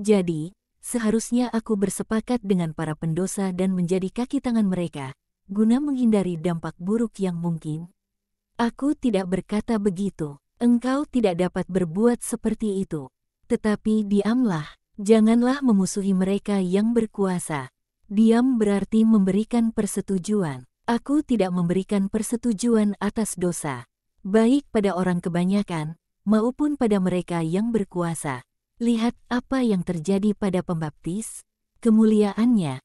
Jadi, seharusnya aku bersepakat dengan para pendosa dan menjadi kaki tangan mereka, guna menghindari dampak buruk yang mungkin. Aku tidak berkata begitu. Engkau tidak dapat berbuat seperti itu. Tetapi diamlah, janganlah memusuhi mereka yang berkuasa. Diam berarti memberikan persetujuan. Aku tidak memberikan persetujuan atas dosa, baik pada orang kebanyakan, maupun pada mereka yang berkuasa. Lihat apa yang terjadi pada pembaptis. Kemuliaannya,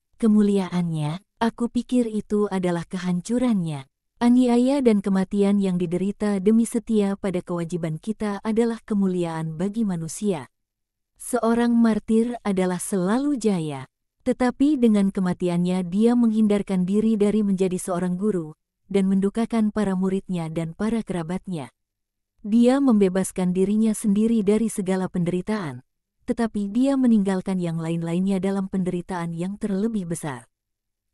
aku pikir itu adalah kehancurannya. Aniaya dan kematian yang diderita demi setia pada kewajiban kita adalah kemuliaan bagi manusia. Seorang martir adalah selalu jaya, tetapi dengan kematiannya dia menghindarkan diri dari menjadi seorang guru dan mendukakan para muridnya dan para kerabatnya. Dia membebaskan dirinya sendiri dari segala penderitaan, tetapi dia meninggalkan yang lain-lainnya dalam penderitaan yang terlebih besar.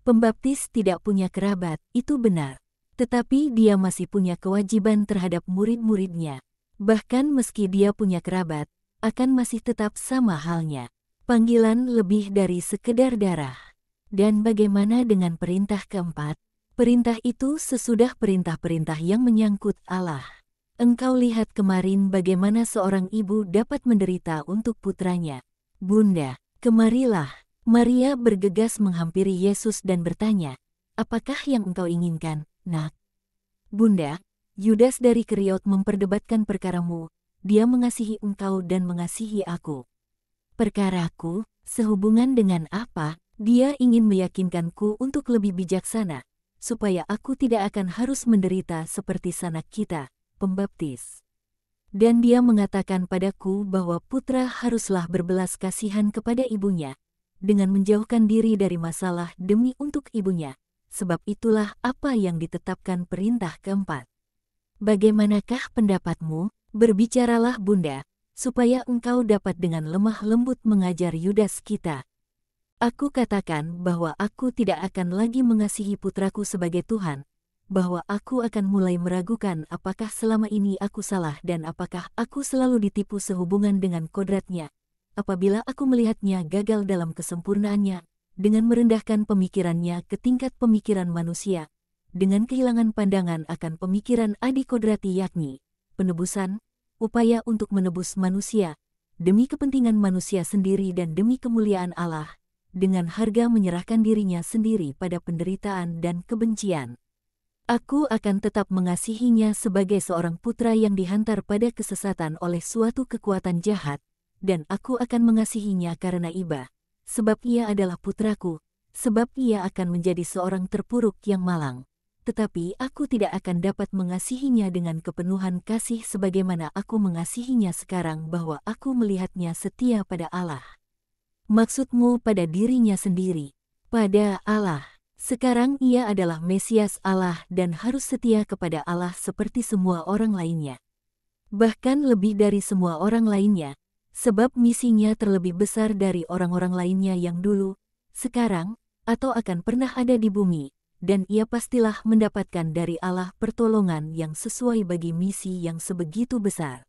Pembaptis tidak punya kerabat, itu benar. Tetapi dia masih punya kewajiban terhadap murid-muridnya. Bahkan meski dia punya kerabat, akan masih tetap sama halnya. Panggilan lebih dari sekedar darah. Dan bagaimana dengan perintah keempat? Perintah itu sesudah perintah-perintah yang menyangkut Allah. Engkau lihat kemarin bagaimana seorang ibu dapat menderita untuk putranya. Bunda, kemarilah. Maria bergegas menghampiri Yesus dan bertanya, "Apakah yang engkau inginkan, Nak?" "Bunda, Yudas dari Keriot memperdebatkan perkaramu. Dia mengasihi engkau dan mengasihi aku." "Perkaraku, sehubungan dengan apa?" "Dia ingin meyakinkanku untuk lebih bijaksana, supaya aku tidak akan harus menderita seperti sanak kita, pembaptis. Dan dia mengatakan padaku bahwa putra haruslah berbelas kasihan kepada ibunya, dengan menjauhkan diri dari masalah demi untuk ibunya. Sebab itulah apa yang ditetapkan perintah keempat. Bagaimanakah pendapatmu? Berbicaralah Bunda, supaya engkau dapat dengan lemah lembut mengajar Yudas kita." "Aku katakan bahwa aku tidak akan lagi mengasihi putraku sebagai Tuhan, bahwa aku akan mulai meragukan apakah selama ini aku salah dan apakah aku selalu ditipu sehubungan dengan kodratnya, apabila aku melihatnya gagal dalam kesempurnaannya, dengan merendahkan pemikirannya ke tingkat pemikiran manusia, dengan kehilangan pandangan akan pemikiran adikodrati yakni penebusan, upaya untuk menebus manusia, demi kepentingan manusia sendiri dan demi kemuliaan Allah, dengan harga menyerahkan dirinya sendiri pada penderitaan dan kebencian. Aku akan tetap mengasihinya sebagai seorang putra yang dihantar pada kesesatan oleh suatu kekuatan jahat, dan aku akan mengasihinya karena iba, sebab ia adalah putraku, sebab ia akan menjadi seorang terpuruk yang malang. Tetapi aku tidak akan dapat mengasihinya dengan kepenuhan kasih sebagaimana aku mengasihinya sekarang bahwa aku melihatnya setia pada Allah." "Maksudmu pada dirinya sendiri?" "Pada Allah. Sekarang ia adalah Mesias Allah dan harus setia kepada Allah seperti semua orang lainnya. Bahkan lebih dari semua orang lainnya, sebab misinya terlebih besar dari orang-orang lainnya yang dulu, sekarang, atau akan pernah ada di bumi, dan ia pastilah mendapatkan dari Allah pertolongan yang sesuai bagi misi yang sebegitu besar.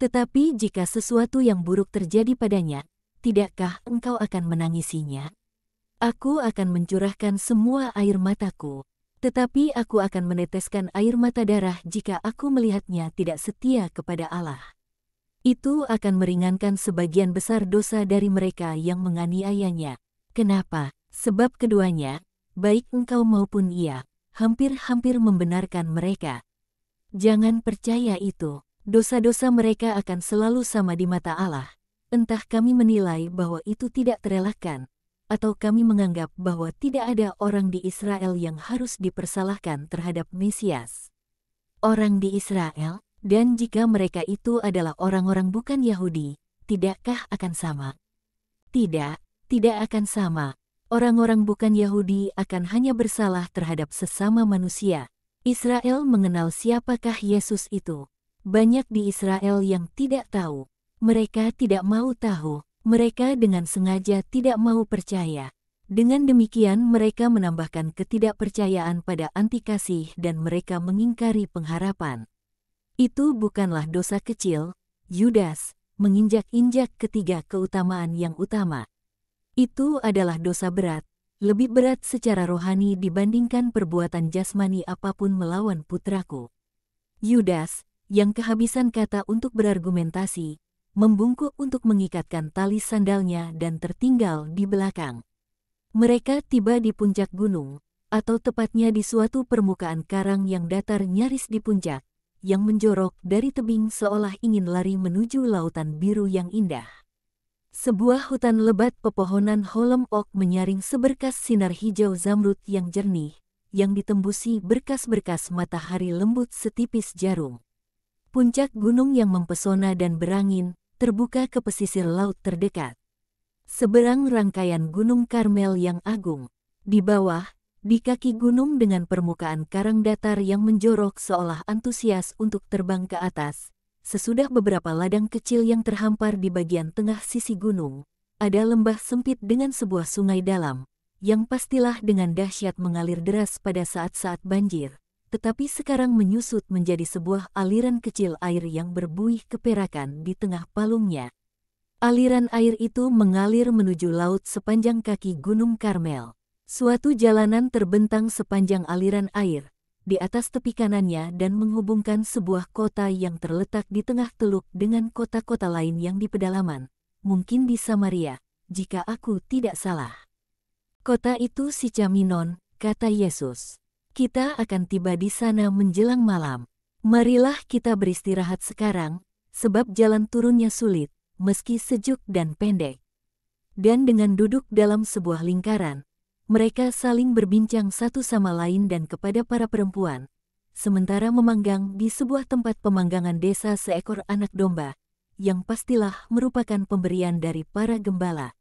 Tetapi jika sesuatu yang buruk terjadi padanya, tidakkah engkau akan menangisinya? Aku akan mencurahkan semua air mataku, tetapi aku akan meneteskan air mata darah jika aku melihatnya tidak setia kepada Allah. Itu akan meringankan sebagian besar dosa dari mereka yang menganiayanya. Kenapa? Sebab keduanya, baik engkau maupun ia, hampir-hampir membenarkan mereka. Jangan percaya itu. Dosa-dosa mereka akan selalu sama di mata Allah. Entah kami menilai bahwa itu tidak terelakkan, atau kami menganggap bahwa tidak ada orang di Israel yang harus dipersalahkan terhadap Mesias. Orang di Israel, dan jika mereka itu adalah orang-orang bukan Yahudi, tidakkah akan sama? Tidak, tidak akan sama. Orang-orang bukan Yahudi akan hanya bersalah terhadap sesama manusia. Israel mengenal siapakah Yesus itu. Banyak di Israel yang tidak tahu. Mereka tidak mau tahu. Mereka dengan sengaja tidak mau percaya. Dengan demikian mereka menambahkan ketidakpercayaan pada antikasih dan mereka mengingkari pengharapan. Itu bukanlah dosa kecil, Yudas, menginjak-injak ketiga keutamaan yang utama. Itu adalah dosa berat, lebih berat secara rohani dibandingkan perbuatan jasmani apapun melawan putraku. Yudas, yang kehabisan kata untuk berargumentasi, membungkuk untuk mengikatkan tali sandalnya dan tertinggal di belakang. Mereka tiba di puncak gunung, atau tepatnya di suatu permukaan karang yang datar nyaris di puncak, yang menjorok dari tebing seolah ingin lari menuju lautan biru yang indah. Sebuah hutan lebat pepohonan holem oak menyaring seberkas sinar hijau zamrud yang jernih, yang ditembusi berkas-berkas matahari lembut setipis jarum. Puncak gunung yang mempesona dan berangin, terbuka ke pesisir laut terdekat. Seberang rangkaian Gunung Karmel yang agung. Di bawah, di kaki gunung dengan permukaan karang datar yang menjorok seolah antusias untuk terbang ke atas. Sesudah beberapa ladang kecil yang terhampar di bagian tengah sisi gunung, ada lembah sempit dengan sebuah sungai dalam, yang pastilah dengan dahsyat mengalir deras pada saat-saat banjir, tetapi sekarang menyusut menjadi sebuah aliran kecil air yang berbuih keperakan di tengah palungnya. Aliran air itu mengalir menuju laut sepanjang kaki Gunung Karmel. Suatu jalanan terbentang sepanjang aliran air, di atas tepi kanannya dan menghubungkan sebuah kota yang terletak di tengah teluk dengan kota-kota lain yang di pedalaman, mungkin di Samaria, jika aku tidak salah. Kota itu Sicaminon, kata Yesus. Kita akan tiba di sana menjelang malam. Marilah kita beristirahat sekarang, sebab jalan turunnya sulit, meski sejuk dan pendek. Dan dengan duduk dalam sebuah lingkaran, mereka saling berbincang satu sama lain dan kepada para perempuan, sementara memanggang di sebuah tempat pemanggangan desa seekor anak domba, yang pastilah merupakan pemberian dari para gembala.